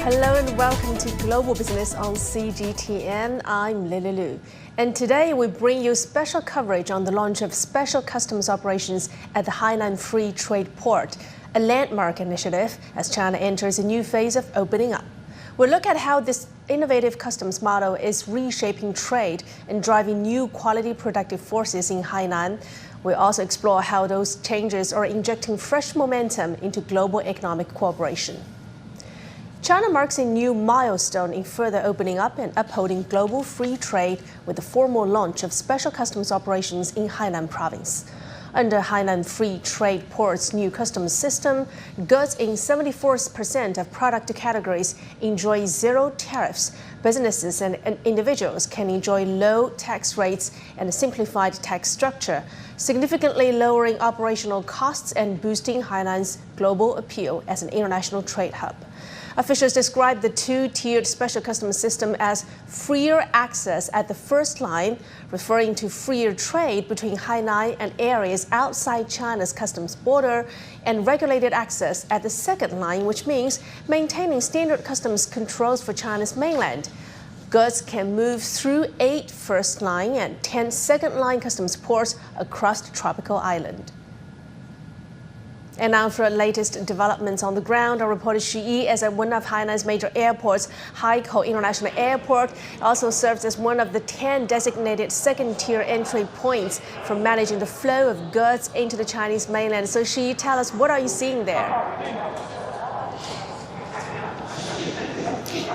Hello and welcome to Global Business on CGTN. I'm Lily Lu. And today we bring you special coverage on the launch of special customs operations at the Hainan Free Trade Port, a landmark initiative as China enters a new phase of opening up. We'll look at how this innovative customs model is reshaping trade and driving new quality productive forces in Hainan. We'll also explore how those changes are injecting fresh momentum into global economic cooperation. China marks a new milestone in further opening up and upholding global free trade with the formal launch of special customs operations in Hainan province. Under Hainan Free Trade Port's new customs system, goods in 74% of product categories enjoy zero tariffs. Businesses and individuals can enjoy low tax rates and a simplified tax structure, significantly lowering operational costs and boosting Hainan's global appeal as an international trade hub. Officials describe the two-tiered special customs system as freer access at the first line, referring to freer trade between Hainan and areas outside China's customs border, and regulated access at the second line, which means maintaining standard customs controls for China's mainland. Goods can move through 8 first-line and 10 second-line customs ports across the tropical island. And now for latest developments on the ground, our reporter Xu Yi is at one of Hainan's major airports, Haikou International Airport. It also serves as one of the 10 designated second-tier entry points for managing the flow of goods into the Chinese mainland. So Xu Yi, tell us, what are you seeing there?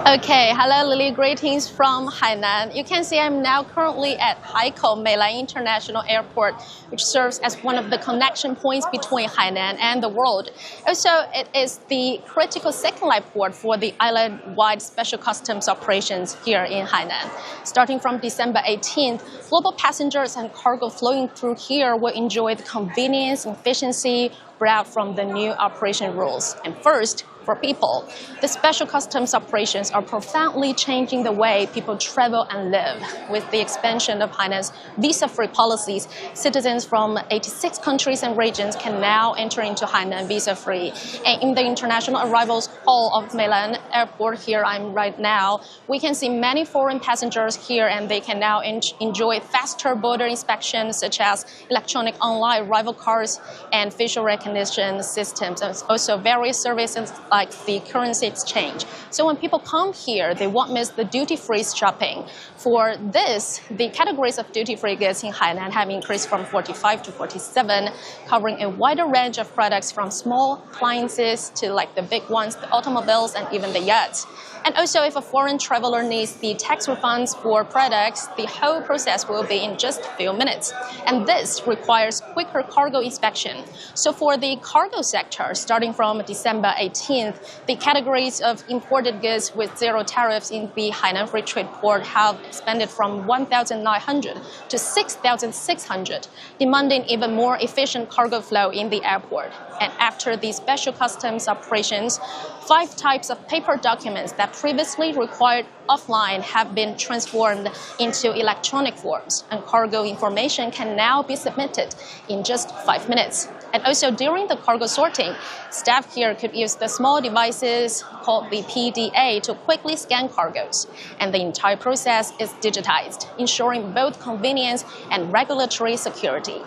Okay, hello Lily, greetings from Hainan. You can see I'm now currently at Haikou International Airport, which serves as one of the connection points between Hainan and the world. Also, it is the critical second-line port for the island-wide special customs operations here in Hainan. Starting from December 18th, global passengers and cargo flowing through here will enjoy the convenience and efficiency brought from the new operation rules. And first, for people, the special customs operations are profoundly changing the way people travel and live. With the expansion of Hainan's visa-free policies, citizens from 86 countries and regions can now enter into Hainan visa-free. And in the international arrivals hall of Hainan Airport, here I'm right now, we can see many foreign passengers here, and they can now enjoy faster border inspections such as electronic online arrival cards and facial recognition systems, and also various services like the currency exchange. So when people come here, they won't miss the duty-free shopping. For this, the categories of duty-free goods in Hainan have increased from 45 to 47, covering a wider range of products from small appliances to like the big ones, the automobiles, and even the yachts. And also, if a foreign traveler needs the tax refunds for products, the whole process will be in just a few minutes. And this requires quicker cargo inspection. So for the cargo sector, starting from December 18th, the categories of imported goods with zero tariffs in the Hainan Free Trade Port have expanded from 1,900 to 6,600, demanding even more efficient cargo flow in the airport. And after the special customs operations, 5 types of paper documents that previously required offline have been transformed into electronic forms, and cargo information can now be submitted in just 5 minutes. And also during the cargo sorting, staff here could use the small devices called the PDA to quickly scan cargoes. And the entire process is digitized, ensuring both convenience and regulatory security.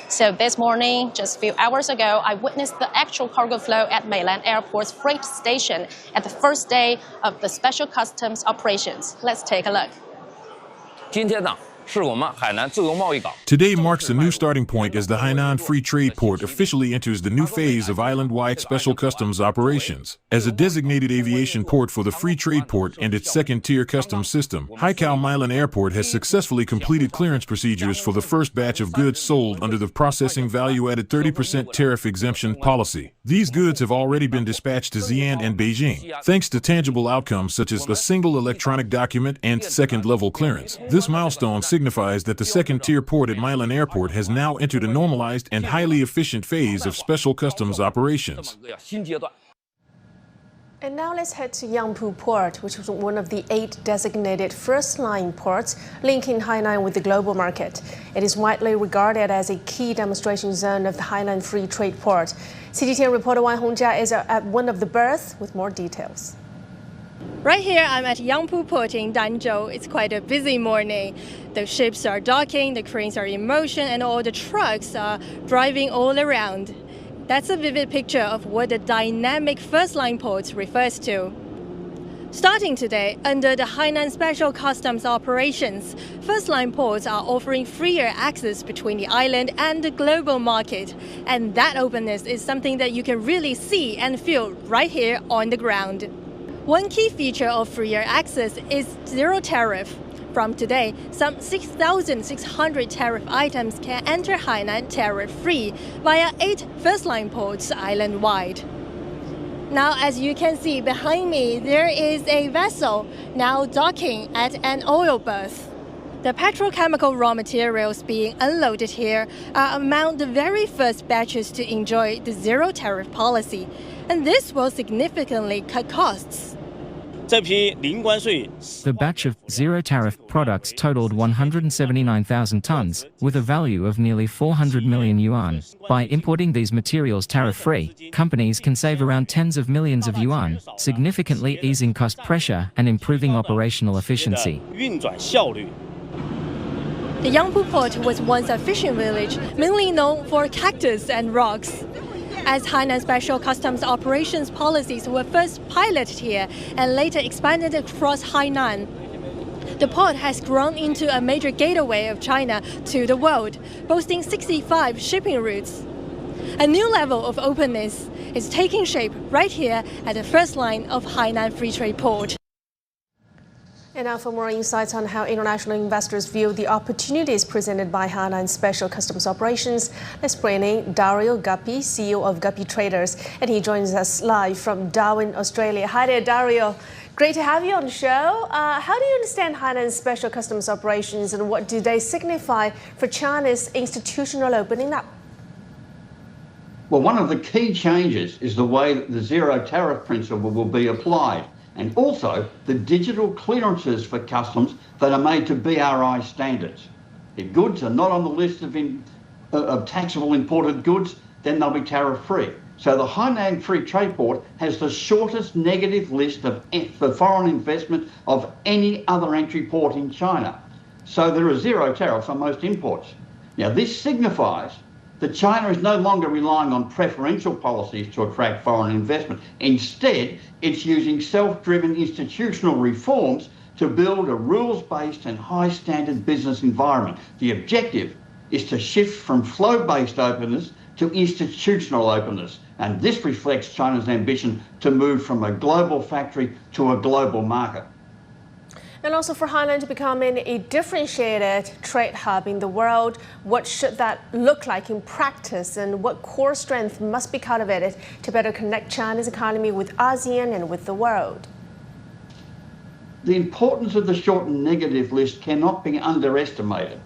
So this morning, just a few hours ago, I witnessed the actual cargo flow at Hainan Airport's freight station at the first day of the special customs operations. Let's take a look. Today marks a new starting point as the Hainan Free Trade Port officially enters the new phase of island-wide special customs operations. As a designated aviation port for the Free Trade Port and its second-tier customs system, Haikou Airport has successfully completed clearance procedures for the first batch of goods sold under the processing value-added 30% tariff exemption policy. These goods have already been dispatched to Xi'an and Beijing, thanks to tangible outcomes such as a single electronic document and second-level clearance. This milestone signifies that the second-tier port at Hainan Airport has now entered a normalized and highly efficient phase of special customs operations. And now let's head to Yangpu Port, which is one of the 8 designated first-line ports linking Hainan with the global market. It is widely regarded as a key demonstration zone of the Hainan Free Trade Port. CGTN reporter Wang Hongjia is at one of the berths with more details. Right here, I'm at Yangpu Port in Danzhou. It's quite a busy morning. The ships are docking, the cranes are in motion, and all the trucks are driving all around. That's a vivid picture of what the dynamic first-line port refers to. Starting today, under the Hainan Special Customs Operations, first-line ports are offering freer access between the island and the global market. And that openness is something that you can really see and feel right here on the ground. One key feature of freer access is zero tariff. From today, some 6,600 tariff items can enter Hainan tariff-free via 8 first-line ports island-wide. Now, as you can see behind me, there is a vessel now docking at an oil berth. The petrochemical raw materials being unloaded here are among the very first batches to enjoy the zero tariff policy, and this will significantly cut costs. The batch of zero-tariff products totaled 179,000 tons, with a value of nearly 400 million yuan. By importing these materials tariff-free, companies can save around tens of millions of yuan, significantly easing cost pressure and improving operational efficiency. The Yangpu Port was once a fishing village, mainly known for cactus and rocks. As Hainan Special Customs Operations policies were first piloted here and later expanded across Hainan, the port has grown into a major gateway of China to the world, boasting 65 shipping routes. A new level of openness is taking shape right here at the first line of Hainan Free Trade Port. And now for more insights on how international investors view the opportunities presented by Hainan Special Customs Operations, let's bring in Dario Guppy, CEO of Guppy Traders, and he joins us live from Darwin, Australia. Hi there, Dario. Great to have you on the show. How do you understand Hainan Special Customs Operations and what do they signify for China's institutional opening up? Well, one of the key changes is the way that the zero tariff principle will be applied, and also the digital clearances for customs that are made to BRI standards. If goods are not on the list of taxable imported goods, then they'll be tariff-free. So the Hainan Free Trade Port has the shortest negative list for foreign investment of any other entry port in China. So there are zero tariffs on most imports. Now this signifies that China is no longer relying on preferential policies to attract foreign investment. Instead, it's using self-driven institutional reforms to build a rules-based and high-standard business environment. The objective is to shift from flow-based openness to institutional openness, and this reflects China's ambition to move from a global factory to a global market. And also for Hainan to become a differentiated trade hub in the world, what should that look like in practice and what core strength must be cultivated to better connect China's economy with ASEAN and with the world? The importance of the shortened negative list cannot be underestimated.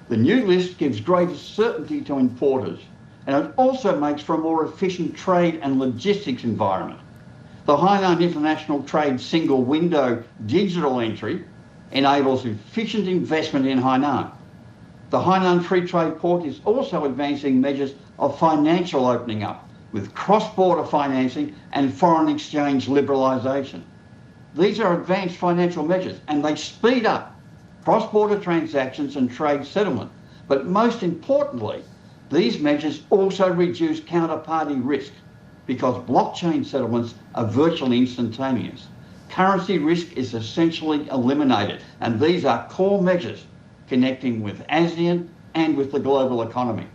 The new list gives greater certainty to importers, and it also makes for a more efficient trade and logistics environment. The Hainan International Trade Single Window digital entry enables efficient investment in Hainan. The Hainan Free Trade Port is also advancing measures of financial opening up with cross-border financing and foreign exchange liberalisation. These are advanced financial measures and they speed up cross-border transactions and trade settlement. But most importantly, these measures also reduce counterparty risk, because blockchain settlements are virtually instantaneous. Currency risk is essentially eliminated, and these are core measures connecting with ASEAN and with the global economy.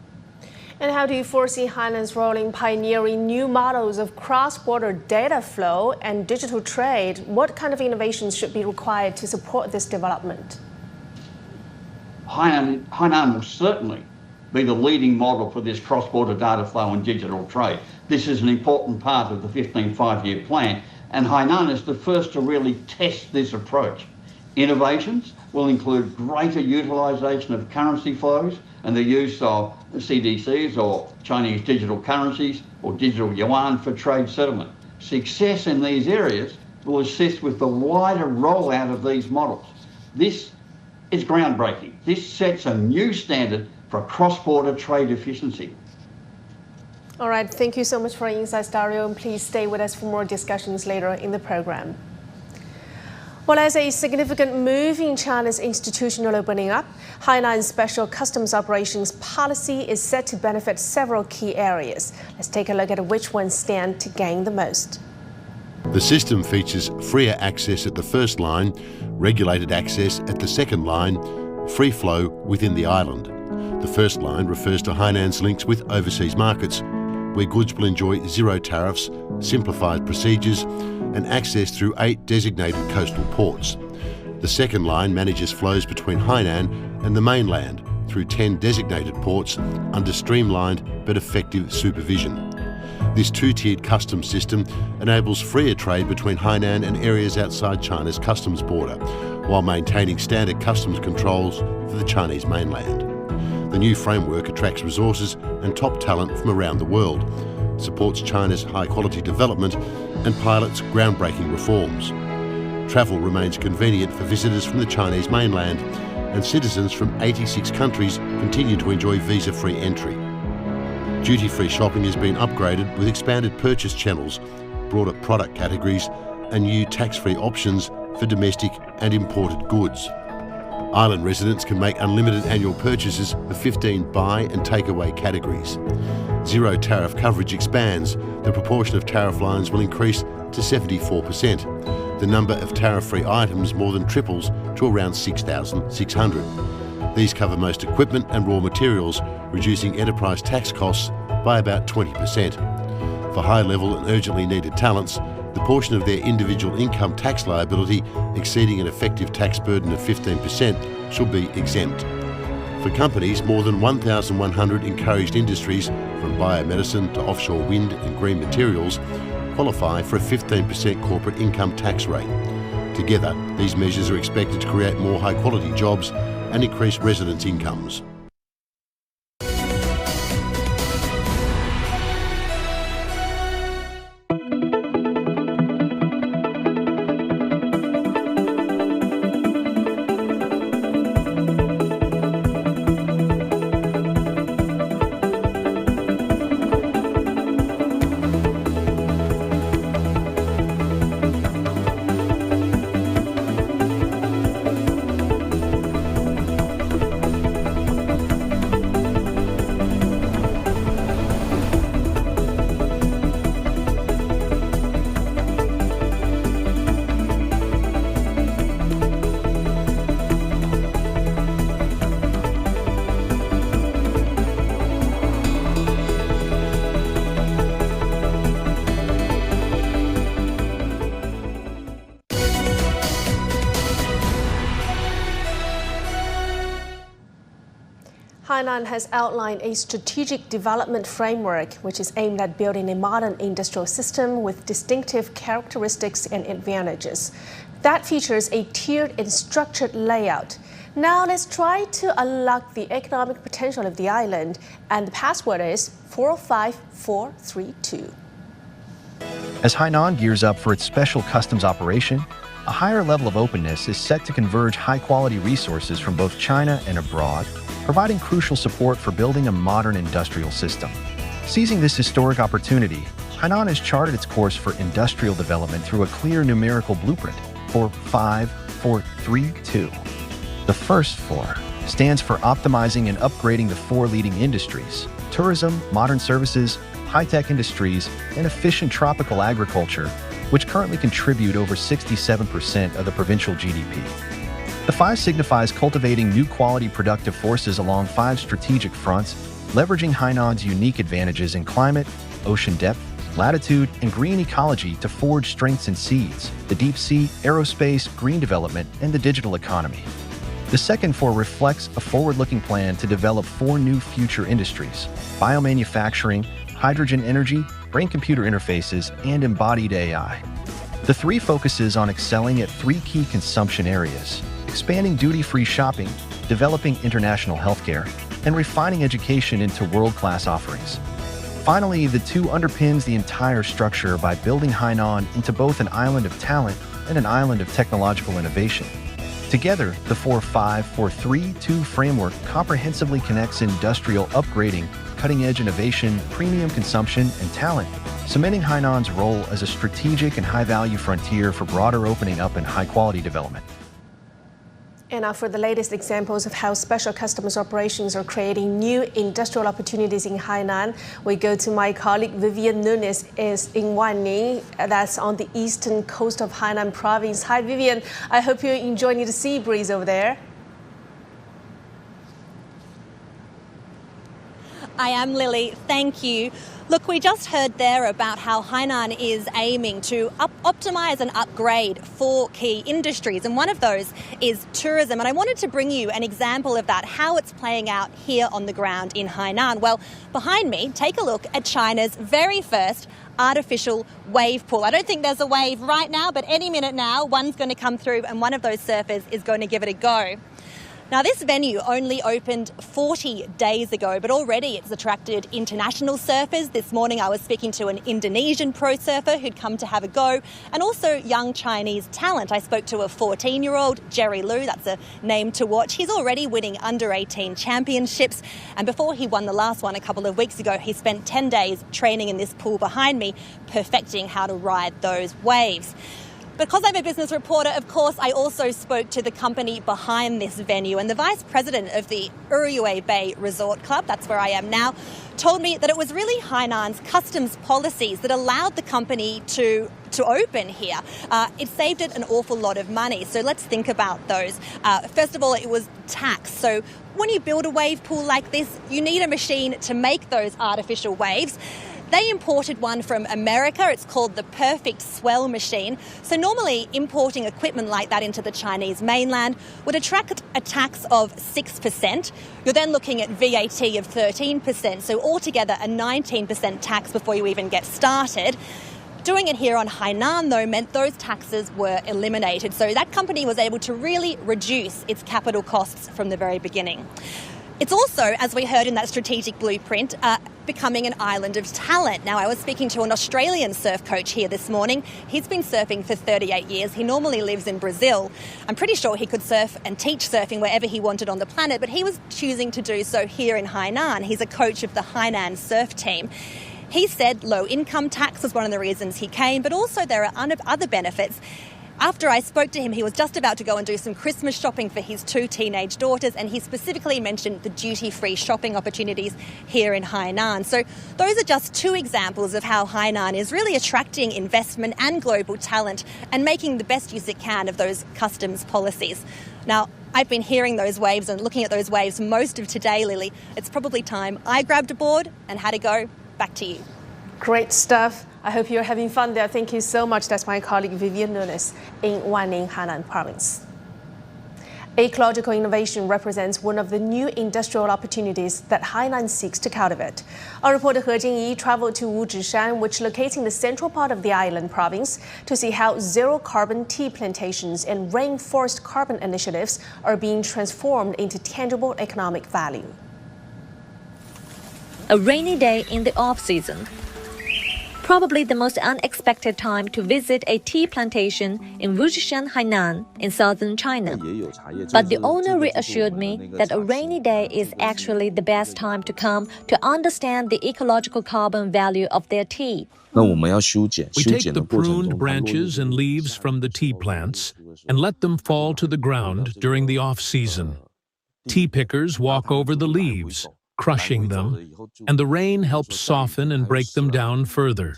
And how do you foresee Hainan's role in pioneering new models of cross-border data flow and digital trade? What kind of innovations should be required to support this development? Hainan will certainly be the leading model for this cross-border data flow and digital trade. This is an important part of the 15 5-year plan, and Hainan is the first to really test this approach. Innovations will include greater utilisation of currency flows and the use of CDCs or Chinese digital currencies or digital yuan for trade settlement. Success in these areas will assist with the wider rollout of these models. This is groundbreaking. This sets a new standard for cross-border trade efficiency. All right, thank you so much for your insights, Dario, and please stay with us for more discussions later in the program. Well, as a significant move in China's institutional opening up, Hainan's special customs operations policy is set to benefit several key areas. Let's take a look at which ones stand to gain the most. The system features freer access at the first line, regulated access at the second line, free flow within the island. The first line refers to Hainan's links with overseas markets, where goods will enjoy zero tariffs, simplified procedures, and access through 8 designated coastal ports. The second line manages flows between Hainan and the mainland through 10 designated ports under streamlined but effective supervision. This two-tiered customs system enables freer trade between Hainan and areas outside China's customs border, while maintaining standard customs controls for the Chinese mainland. The new framework attracts resources and top talent from around the world, supports China's high-quality development, and pilots groundbreaking reforms. Travel remains convenient for visitors from the Chinese mainland, and citizens from 86 countries continue to enjoy visa-free entry. Duty-free shopping has been upgraded with expanded purchase channels, broader product categories, and new tax-free options for domestic and imported goods. Island residents can make unlimited annual purchases of 15 buy and takeaway categories. Zero tariff coverage expands. The proportion of tariff lines will increase to 74%. The number of tariff-free items more than triples to around 6,600. These cover most equipment and raw materials, reducing enterprise tax costs by about 20%. For high-level and urgently needed talents, the portion of their individual income tax liability exceeding an effective tax burden of 15% shall be exempt. For companies, more than 1,100 encouraged industries, from biomedicine to offshore wind and green materials, qualify for a 15% corporate income tax rate. Together, these measures are expected to create more high-quality jobs and increase residents' incomes. Hainan has outlined a strategic development framework which is aimed at building a modern industrial system with distinctive characteristics and advantages. That features a tiered and structured layout. Now let's try to unlock the economic potential of the island, and the password is 405432. As Hainan gears up for its special customs operation, a higher level of openness is set to converge high-quality resources from both China and abroad, providing crucial support for building a modern industrial system. Seizing this historic opportunity, Hainan has charted its course for industrial development through a clear numerical blueprint, 45432. The first 4 stands for optimizing and upgrading the 4 leading industries: tourism, modern services, high-tech industries, and efficient tropical agriculture, which currently contribute over 67% of the provincial GDP. The 5 signifies cultivating new quality productive forces along 5 strategic fronts, leveraging Hainan's unique advantages in climate, ocean depth, latitude, and green ecology to forge strengths in seeds, the deep sea, aerospace, green development, and the digital economy. The second 4 reflects a forward-looking plan to develop 4 new future industries: biomanufacturing, hydrogen energy, brain-computer interfaces, and embodied AI. The 3 focuses on excelling at 3 key consumption areas: expanding duty-free shopping, developing international healthcare, and refining education into world-class offerings. Finally, the 2 underpins the entire structure by building Hainan into both an island of talent and an island of technological innovation. Together, the 45432 framework comprehensively connects industrial upgrading, cutting-edge innovation, premium consumption, and talent, cementing Hainan's role as a strategic and high-value frontier for broader opening up and high-quality development. And now for the latest examples of how special customs operations are creating new industrial opportunities in Hainan, we go to my colleague Vivian Nunes is in Wanning, that's on the eastern coast of Hainan province. Hi Vivian, I hope you're enjoying the sea breeze over there. I am, Lily. Thank you. Look, we just heard there about how Hainan is aiming to optimise and upgrade 4 key industries, and one of those is tourism. And I wanted to bring you an example of that, how it's playing out here on the ground in Hainan. Well, behind me, take a look at China's very first artificial wave pool. I don't think there's a wave right now, but any minute now, one's going to come through and one of those surfers is going to give it a go. Now, this venue only opened 40 days ago, but already it's attracted international surfers. This morning I was speaking to an Indonesian pro surfer who'd come to have a go, and also young Chinese talent. I spoke to a 14-year-old, Jerry Liu, that's a name to watch. He's already winning under-18 championships, and before he won the last one a couple of weeks ago, he spent 10 days training in this pool behind me, perfecting how to ride those waves. Because I'm a business reporter, of course, I also spoke to the company behind this venue, and the vice president of the Urue Bay Resort Club, that's where I am now, told me that it was really Hainan's customs policies that allowed the company to open here. It saved it an awful lot of money. So let's think about those. First of all, it was tax. So when you build a wave pool like this, you need a machine to make those artificial waves. They imported one from America. It's called the Perfect Swell machine. So normally importing equipment like that into the Chinese mainland would attract a tax of 6%. You're then looking at VAT of 13%. So altogether a 19% tax before you even get started. Doing it here on Hainan, though, meant those taxes were eliminated. So that company was able to really reduce its capital costs from the very beginning. It's also, as we heard in that strategic blueprint, becoming an island of talent. Now, I was speaking to an Australian surf coach here this morning. He's been surfing for 38 years. He normally lives in Brazil. I'm pretty sure he could surf and teach surfing wherever he wanted on the planet, but he was choosing to do so here in Hainan. He's a coach of the Hainan surf team. He said low income tax was one of the reasons he came, but also there are other benefits. After I spoke to him, he was just about to go and do some Christmas shopping for his 2 teenage daughters, and he specifically mentioned the duty-free shopping opportunities here in Hainan. So those are just 2 examples of how Hainan is really attracting investment and global talent and making the best use it can of those customs policies. Now, I've been hearing those waves and looking at those waves most of today, Lily. It's probably time I grabbed a board and had a go. Back to you. Great stuff. I hope you're having fun there. Thank you so much. That's my colleague Vivian Nunes in Wanning, Hainan province. Ecological innovation represents one of the new industrial opportunities that Hainan seeks to cultivate. Our reporter He Jingyi traveled to Wuzhishan, which locates in the central part of the island province, to see how zero-carbon tea plantations and rainforest carbon initiatives are being transformed into tangible economic value. A rainy day in the off-season. Probably the most unexpected time to visit a tea plantation in Wuzhishan, Hainan, in southern China. But the owner reassured me that a rainy day is actually the best time to come to understand the ecological carbon value of their tea. We take the pruned branches and leaves from the tea plants and let them fall to the ground during the off-season. Tea pickers walk over the leaves, crushing them, and the rain helps soften and break them down further.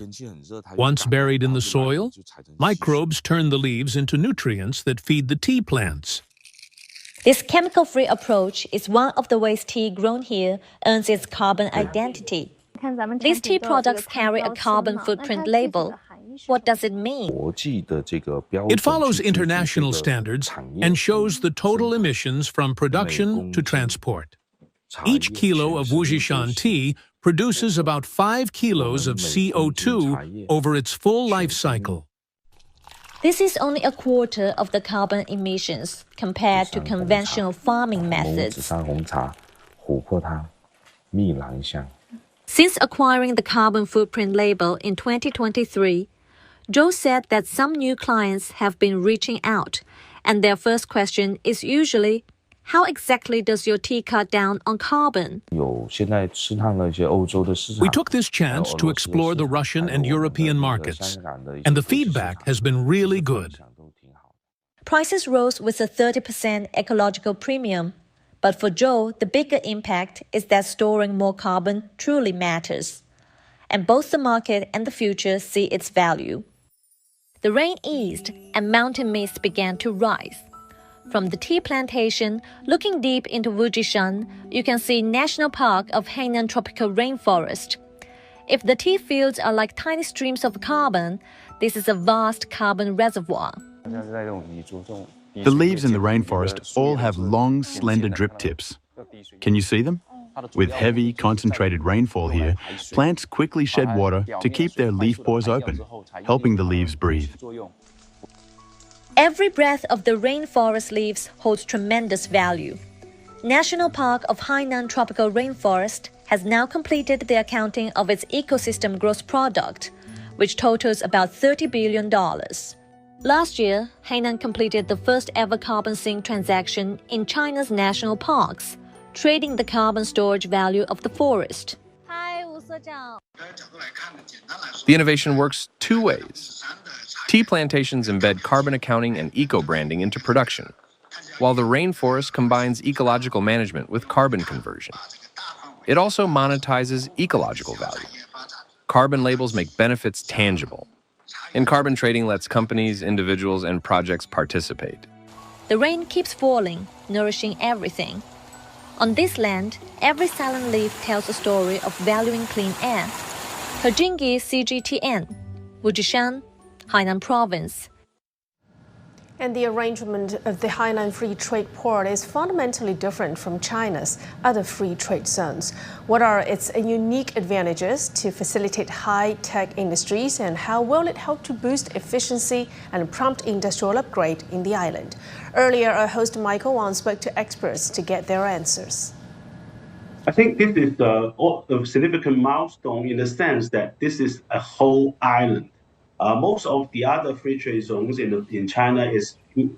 Once buried in the soil, microbes turn the leaves into nutrients that feed the tea plants. This chemical-free approach is one of the ways tea grown here earns its carbon identity. These tea products carry a carbon footprint label. What does it mean? It follows international standards and shows the total emissions from production to transport. Each kilo of Wuzhishan tea produces about 5 kilos of CO2 over its full life cycle. This is only a quarter of the carbon emissions compared to conventional farming methods. Since acquiring the carbon footprint label in 2023, Joe said that some new clients have been reaching out, and their first question is usually, How exactly does your tea cut down on carbon? We took this chance to explore the Russian and European markets, and the feedback has been really good. Prices rose with a 30% ecological premium. But for Joe, the bigger impact is that storing more carbon truly matters. And both the market and the future see its value. The rain eased and mountain mist began to rise. From the tea plantation, looking deep into Wujishan, you can see National Park of Hainan Tropical Rainforest. If the tea fields are like tiny streams of carbon, this is a vast carbon reservoir. The leaves in the rainforest all have long, slender drip tips. Can you see them? With heavy, concentrated rainfall here, plants quickly shed water to keep their leaf pores open, helping the leaves breathe. Every breath of the rainforest leaves holds tremendous value. National Park of Hainan Tropical Rainforest has now completed the accounting of its ecosystem gross product, which totals about $30 billion. Last year, Hainan completed the first ever carbon sink transaction in China's national parks, trading the carbon storage value of the forest. The innovation works two ways. Tea plantations embed carbon accounting and eco-branding into production, while the rainforest combines ecological management with carbon conversion. It also monetizes ecological value. Carbon labels make benefits tangible. And carbon trading lets companies, individuals, and projects participate. The rain keeps falling, nourishing everything. On this land, every silent leaf tells a story of valuing clean air. Hejingi CGTN, Wujishan, Hainan Province. And the arrangement of the Hainan Free Trade Port is fundamentally different from China's other free trade zones. What are its unique advantages to facilitate high-tech industries, and how will it help to boost efficiency and prompt industrial upgrade in the island? Earlier, our host Michael Wang spoke to experts to get their answers. I think this is a significant milestone in the sense that this is a whole island. Most of the other free trade zones in China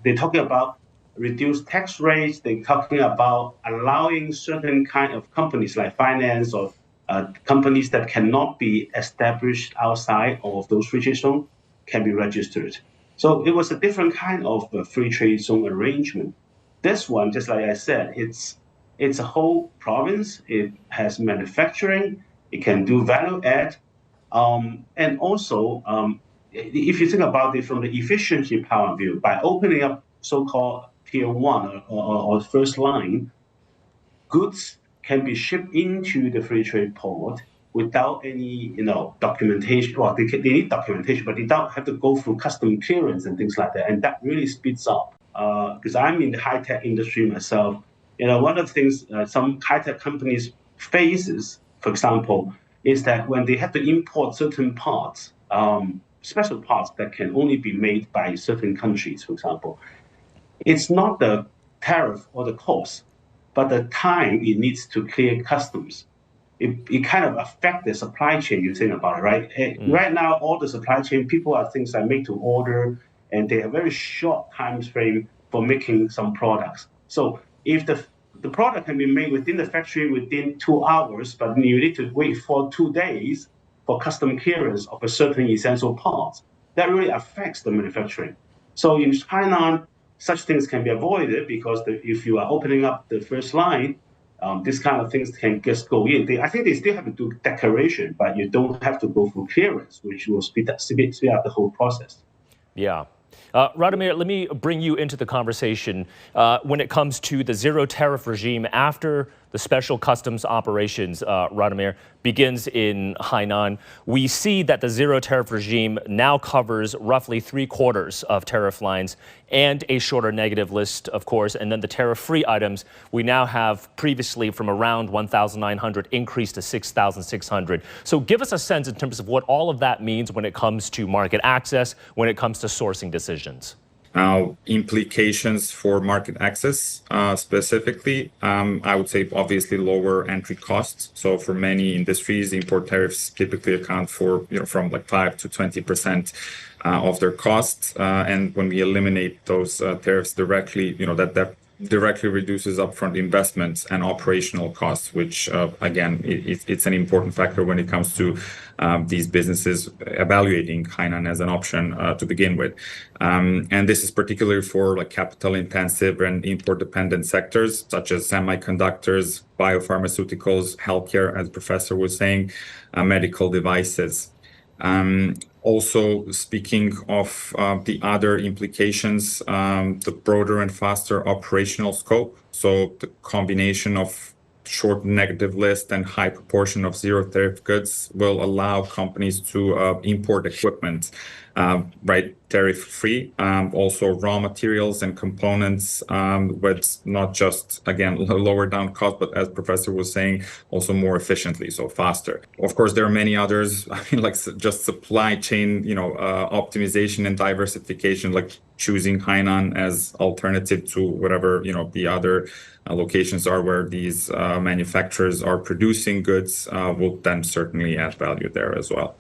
they're talking about reduced tax rates. They're talking about allowing certain kind of companies like finance or companies that cannot be established outside of those free trade zones can be registered. So it was a different kind of free trade zone arrangement. This one, just like I said, it's a whole province. It has manufacturing. It can do value add, and also. If you think about it from the efficiency point of view, by opening up so-called tier 1 or first line, goods can be shipped into the free trade port without any documentation. Well, they need documentation, but they don't have to go through custom clearance and things like that. And that really speeds up. Because I'm in the high-tech industry myself, one of the things some high-tech companies faces, for example, is that when they have to import certain parts, special parts that can only be made by certain countries, for example. It's not the tariff or the cost, but the time it needs to clear customs. It kind of affects the supply chain, you think about it, right? Right now, all the supply chain, people are things like make to order, and they have very short time frame for making some products. So if the product can be made within the factory within 2 hours, but you need to wait for 2 days, for custom clearance of a certain essential part, that really affects the manufacturing. So in Hainan, such things can be avoided because if you are opening up the first line, this kind of things can just go in. I think they still have to do declaration, but you don't have to go through clearance, which will speed up the whole process. Yeah. Radomir, let me bring you into the conversation when it comes to the zero tariff regime after the special customs operations, Radomir, begins in Hainan. We see that the zero tariff regime now covers roughly 3/4 of tariff lines and a shorter negative list, of course, and then the tariff-free items we now have previously from around 1,900 increased to 6,600. So give us a sense in terms of what all of that means when it comes to market access, when it comes to sourcing decisions. Now, implications for market access specifically, I would say obviously lower entry costs. So for many industries, import tariffs typically account for from like 5 to 20% of their costs. And when we eliminate those tariffs directly, that directly reduces upfront investments and operational costs, which again, it's an important factor when it comes to these businesses evaluating Hainan as an option to begin with. And this is particularly for like capital intensive and import dependent sectors such as semiconductors, biopharmaceuticals, healthcare, as the professor was saying, medical devices. Also, speaking of the other implications, the broader and faster operational scope. So the combination of short negative list and high proportion of zero tariff goods will allow companies to import equipment, right, tariff free. Also raw materials and components with not just, again, lower down cost, but as Professor was saying, also more efficiently, so faster. Of course, there are many others, I mean, like just supply chain, optimization and diversification, like choosing Hainan as alternative to whatever, the other locations are where these manufacturers are producing goods will then certainly add value there as well.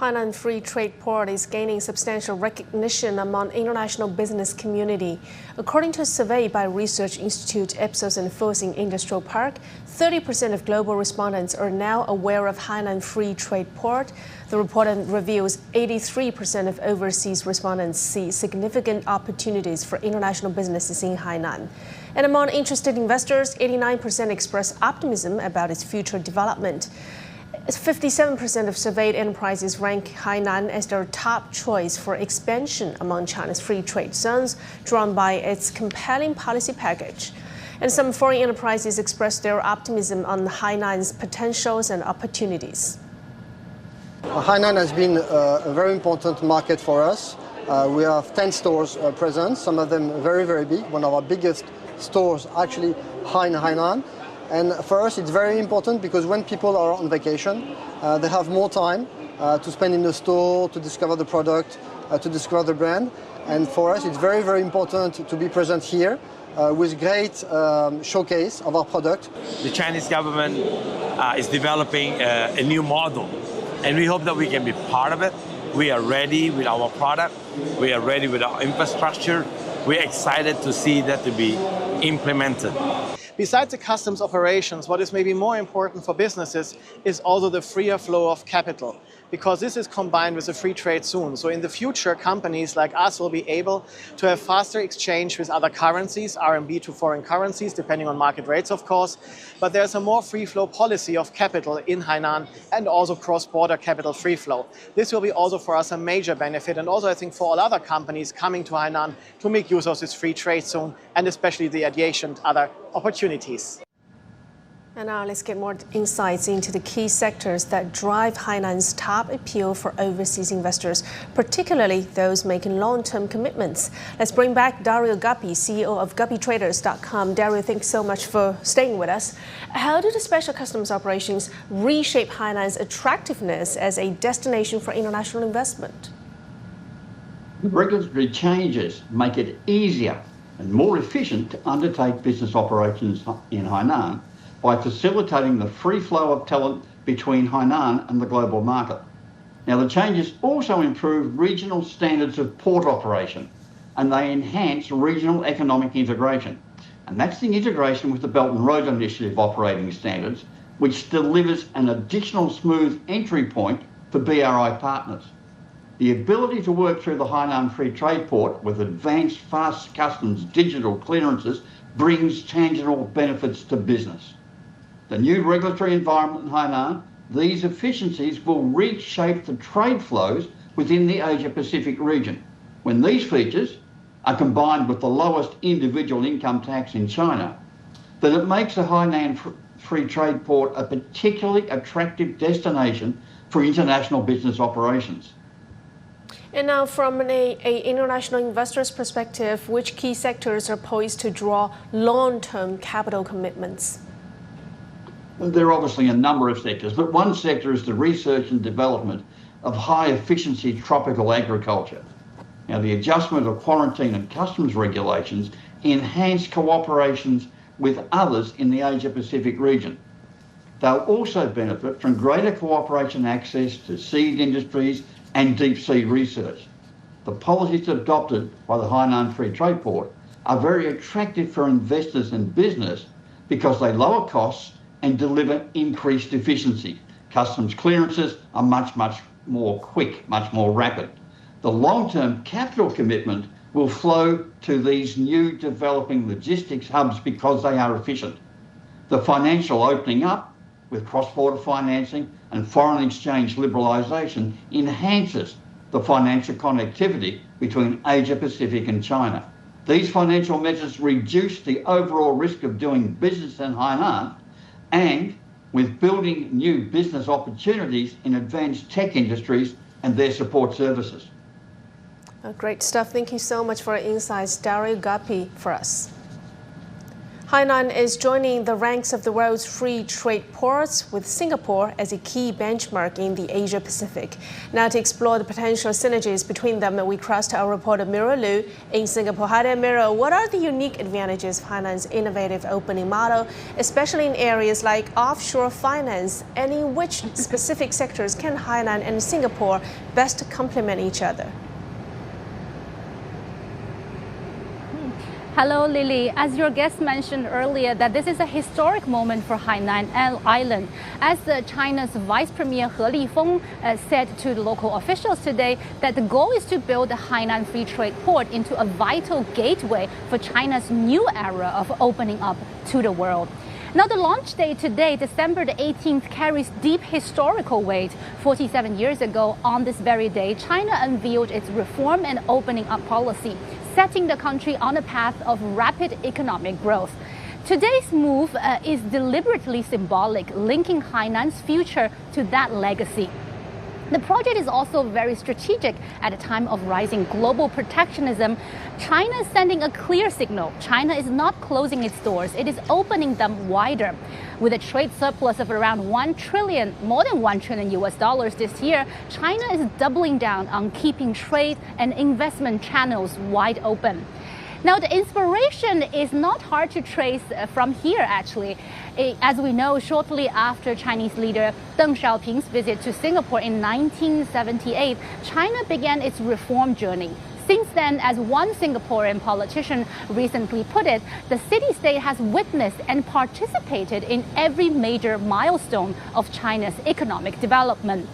Hainan Free Trade Port is gaining substantial recognition among international business community. According to a survey by Research Institute Ipsos and Fossing Industrial Park, 30% of global respondents are now aware of Hainan Free Trade Port. The report reveals 83% of overseas respondents see significant opportunities for international businesses in Hainan. And among interested investors, 89% express optimism about its future development. 57% of surveyed enterprises rank Hainan as their top choice for expansion among China's free trade zones, drawn by its compelling policy package. And some foreign enterprises express their optimism on Hainan's potentials and opportunities. Hainan has been a very important market for us. We have 10 stores present, some of them very, very big. One of our biggest stores actually in Hainan. And for us, it's very important because when people are on vacation, they have more time to spend in the store, to discover the product, to discover the brand. And for us, it's very, very important to be present here with great showcase of our product. The Chinese government is developing a new model, and we hope that we can be part of it. We are ready with our product. We are ready with our infrastructure. We're excited to see that to be implemented. Besides the customs operations, what is maybe more important for businesses is also the freer flow of capital, because this is combined with a free trade zone. So in the future, companies like us will be able to have faster exchange with other currencies, RMB to foreign currencies, depending on market rates, of course. But there's a more free flow policy of capital in Hainan and also cross-border capital free flow. This will be also for us a major benefit, and also I think for all other companies coming to Hainan to make use of this free trade zone and especially the adjacent other opportunities. And now let's get more insights into the key sectors that drive Hainan's top appeal for overseas investors, particularly those making long-term commitments. Let's bring back Dario Guppi, CEO of GuppiTraders.com. Dario, thanks so much for staying with us. How do the special customs operations reshape Hainan's attractiveness as a destination for international investment? The regulatory changes make it easier and more efficient to undertake business operations in Hainan by facilitating the free flow of talent between Hainan and the global market. Now, the changes also improve regional standards of port operation, and they enhance regional economic integration. And that's the integration with the Belt and Road Initiative operating standards, which delivers an additional smooth entry point for BRI partners. The ability to work through the Hainan Free Trade Port with advanced fast customs digital clearances brings tangible benefits to business. The new regulatory environment in Hainan, these efficiencies will reshape the trade flows within the Asia-Pacific region. When these features are combined with the lowest individual income tax in China, then it makes the Hainan Free Trade Port a particularly attractive destination for international business operations. And now from an international investor's perspective, which key sectors are poised to draw long-term capital commitments? There are obviously a number of sectors, but one sector is the research and development of high-efficiency tropical agriculture. Now, the adjustment of quarantine and customs regulations enhance cooperations with others in the Asia-Pacific region. They'll also benefit from greater cooperation access to seed industries and deep-sea research. The policies adopted by the Hainan Free Trade Port are very attractive for investors and business because they lower costs and deliver increased efficiency. Customs clearances are much more quick, much more rapid. The long-term capital commitment will flow to these new developing logistics hubs because they are efficient. The financial opening up with cross-border financing and foreign exchange liberalisation enhances the financial connectivity between Asia-Pacific and China. These financial measures reduce the overall risk of doing business in Hainan, and with building new business opportunities in advanced tech industries and their support services. Great stuff. Thank you so much for your insights, Dario Gappi, for us. Hainan is joining the ranks of the world's free trade ports, with Singapore as a key benchmark in the Asia-Pacific. Now, to explore the potential synergies between them, we crossed our reporter Mira Liu in Singapore. Hi there, Mira. What are the unique advantages of Hainan's innovative opening model, especially in areas like offshore finance, and in which specific sectors can Hainan and Singapore best complement each other? Hello, Lily. As your guest mentioned earlier, that this is a historic moment for Hainan Island. As China's Vice Premier He Lifeng said to the local officials today, that the goal is to build the Hainan Free Trade Port into a vital gateway for China's new era of opening up to the world. Now, the launch day today, December the 18th, carries deep historical weight. 47 years ago, on this very day, China unveiled its reform and opening up policy, setting the country on a path of rapid economic growth. Today's move is deliberately symbolic, linking Hainan's future to that legacy. The project is also very strategic at a time of rising global protectionism. China is sending a clear signal. China is not closing its doors, it is opening them wider. With a trade surplus of around more than $1 trillion US this year, China is doubling down on keeping trade and investment channels wide open. Now, the inspiration is not hard to trace from here, actually. As we know, shortly after Chinese leader Deng Xiaoping's visit to Singapore in 1978, China began its reform journey. Since then, as one Singaporean politician recently put it, the city-state has witnessed and participated in every major milestone of China's economic development.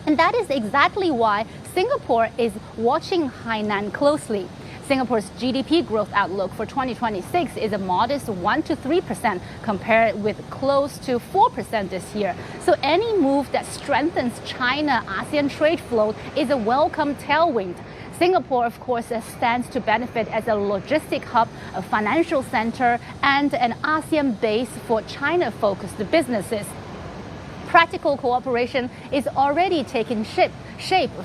And that is exactly why Singapore is watching Hainan closely. Singapore's GDP growth outlook for 2026 is a modest 1 to 3%, compared with close to 4% this year. So any move that strengthens China-ASEAN trade flow is a welcome tailwind. Singapore, of course, stands to benefit as a logistic hub, a financial center, and an ASEAN base for China-focused businesses. Practical cooperation is already taking shape,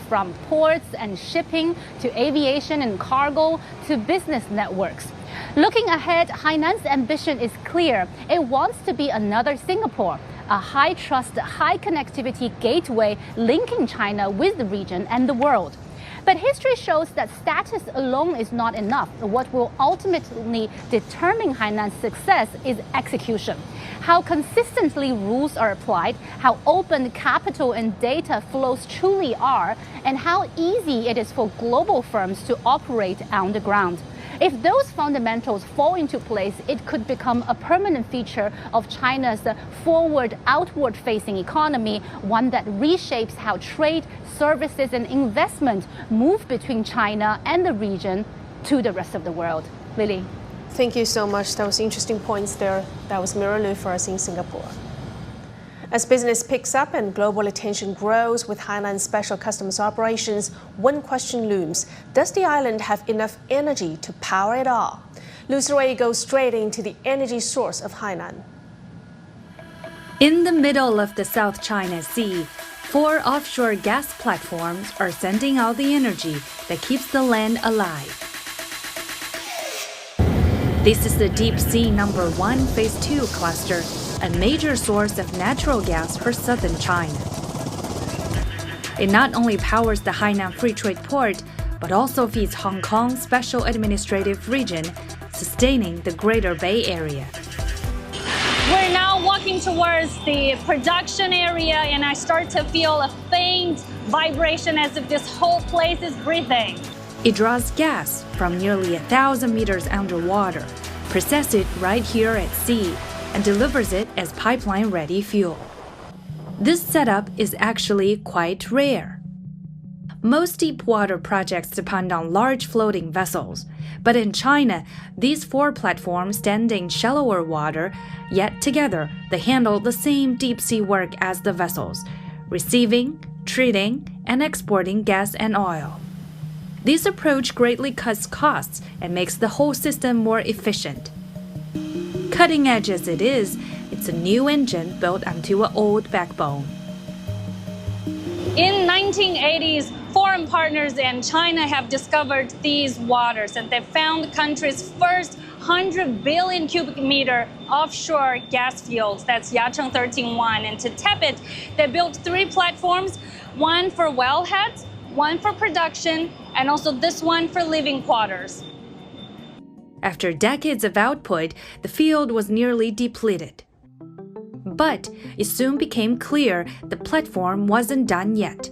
from ports and shipping to aviation and cargo to business networks. Looking ahead, Hainan's ambition is clear. It wants to be another Singapore, a high-trust, high-connectivity gateway linking China with the region and the world. But history shows that status alone is not enough. What will ultimately determine Hainan's success is execution. How consistently rules are applied, how open capital and data flows truly are, and how easy it is for global firms to operate on the ground. If those fundamentals fall into place, it could become a permanent feature of China's forward, outward-facing economy, one that reshapes how trade, services, and investment move between China and the region to the rest of the world. Lily. Thank you so much. That was interesting points there. That was Mira Lu for us in Singapore. As business picks up and global attention grows with Hainan's special customs operations, one question looms. Does the island have enough energy to power it all? Lu Sirui goes straight into the energy source of Hainan. In the middle of the South China Sea, 4 offshore gas platforms are sending out the energy that keeps the land alive. This is the Deep Sea Number 1 Phase 2 cluster, a major source of natural gas for southern China. It not only powers the Hainan Free Trade Port, but also feeds Hong Kong's Special Administrative Region, sustaining the Greater Bay Area. We're now walking towards the production area, and I start to feel a faint vibration as if this whole place is breathing. It draws gas from nearly 1,000 meters underwater, processes it right here at sea, and delivers it as pipeline-ready fuel. This setup is actually quite rare. Most deep-water projects depend on large floating vessels, but in China, these 4 platforms stand in shallower water, yet together they handle the same deep-sea work as the vessels, receiving, treating, and exporting gas and oil. This approach greatly cuts costs and makes the whole system more efficient. Cutting edge as it is, it's a new engine built onto an old backbone. In 1980s, foreign partners and China have discovered these waters, and they found the country's first 100 billion cubic meter offshore gas fields. That's Yacheng 13-1. And to tap it, they built 3 platforms, one for wellheads, one for production, and also this one for living quarters. After decades of output, the field was nearly depleted. But it soon became clear the platform wasn't done yet.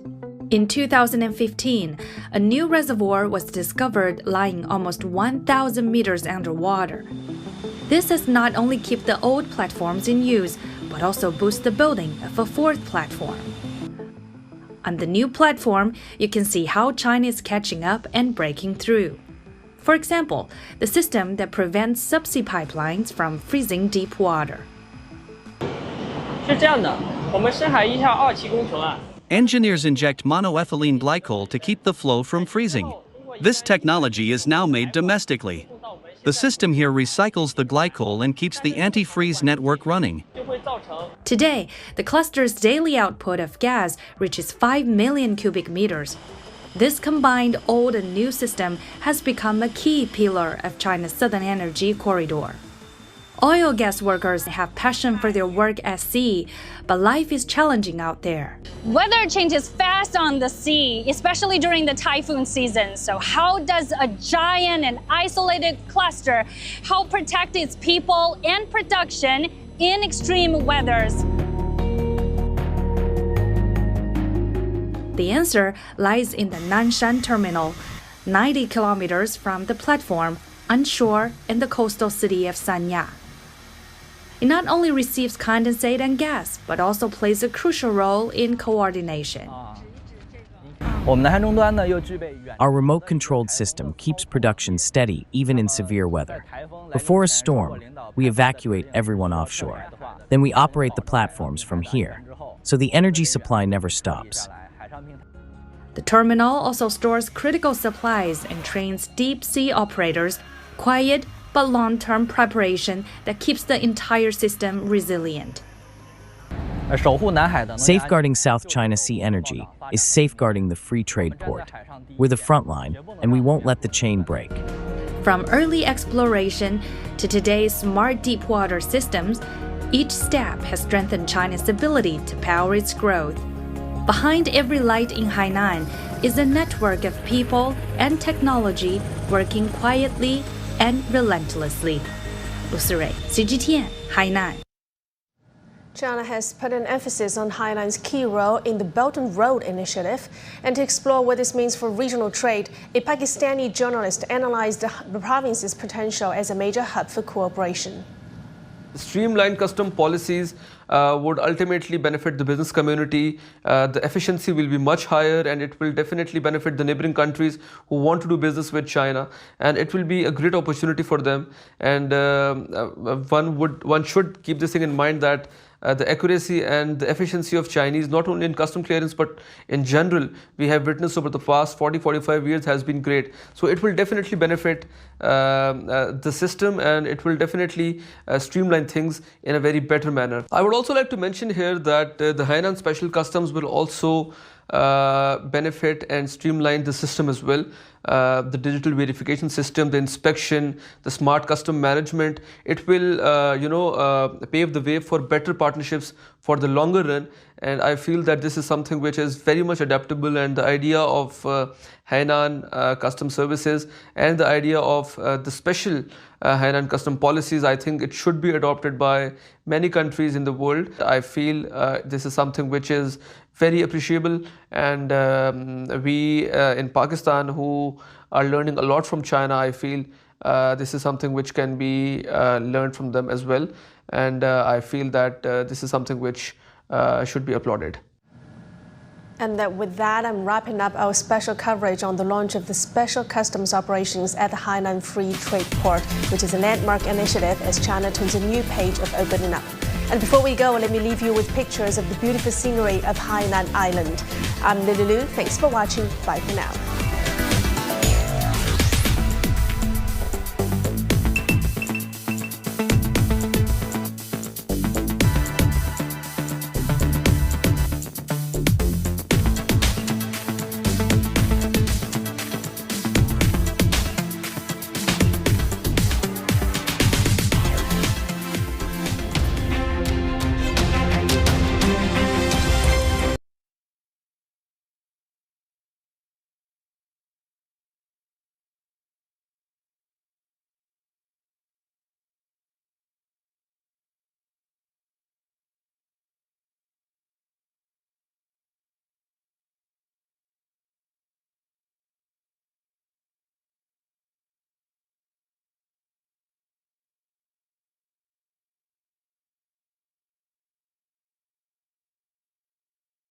In 2015, a new reservoir was discovered lying almost 1,000 meters underwater. This has not only kept the old platforms in use, but also boosts the building of a 4th platform. On the new platform, you can see how China is catching up and breaking through. For example, the system that prevents subsea pipelines from freezing deep water. Engineers inject monoethylene glycol to keep the flow from freezing. This technology is now made domestically. The system here recycles the glycol and keeps the antifreeze network running. Today, the cluster's daily output of gas reaches 5 million cubic meters. This combined old and new system has become a key pillar of China's southern energy corridor. Oil gas workers have passion for their work at sea, but life is challenging out there. Weather changes fast on the sea, especially during the typhoon season. So how does a giant and isolated cluster help protect its people and production in extreme weathers? The answer lies in the Nanshan terminal, 90 kilometers from the platform, onshore in the coastal city of Sanya. It not only receives condensate and gas, but also plays a crucial role in coordination. Our remote-controlled system keeps production steady even in severe weather. Before a storm, we evacuate everyone offshore. Then we operate the platforms from here, so the energy supply never stops. The terminal also stores critical supplies and trains deep-sea operators, quiet but long-term preparation that keeps the entire system resilient. Safeguarding South China Sea energy is safeguarding the free trade port. We're the front line, and we won't let the chain break. From early exploration to today's smart deep-water systems, each step has strengthened China's ability to power its growth. Behind every light in Hainan is a network of people and technology working quietly and relentlessly. Lu Sirui, CGTN, Hainan. China has put an emphasis on Hainan's key role in the Belt and Road Initiative. And to explore what this means for regional trade, a Pakistani journalist analyzed the province's potential as a major hub for cooperation. Streamlined custom policies would ultimately benefit the business community. The efficiency will be much higher, and it will definitely benefit the neighboring countries who want to do business with China. And it will be a great opportunity for them. And one should keep this thing in mind, that the accuracy and the efficiency of Chinese, not only in custom clearance, but in general, we have witnessed over the past 40-45 years has been great. So it will definitely benefit the system, and it will definitely streamline things in a very better manner. I would also like to mention here that the Hainan Special Customs will also benefit and streamline the system as well. The digital verification system, the inspection, the smart custom management, it will pave the way for better partnerships for the longer run. And I feel that this is something which is very much adaptable, and the idea of Hainan custom services and the idea of the special Hainan custom policies, I think it should be adopted by many countries in the world. I feel this is something which is very appreciable, and we in Pakistan, who are learning a lot from China, I feel this is something which can be learned from them as well. And I feel that this is something which should be applauded. And with that, I'm wrapping up our special coverage on the launch of the special customs operations at the Hainan Free Trade Port, which is a landmark initiative as China turns a new page of opening up. And before we go, let me leave you with pictures of the beautiful scenery of Hainan Island. I'm Lily Lu. Thanks for watching. Bye for now.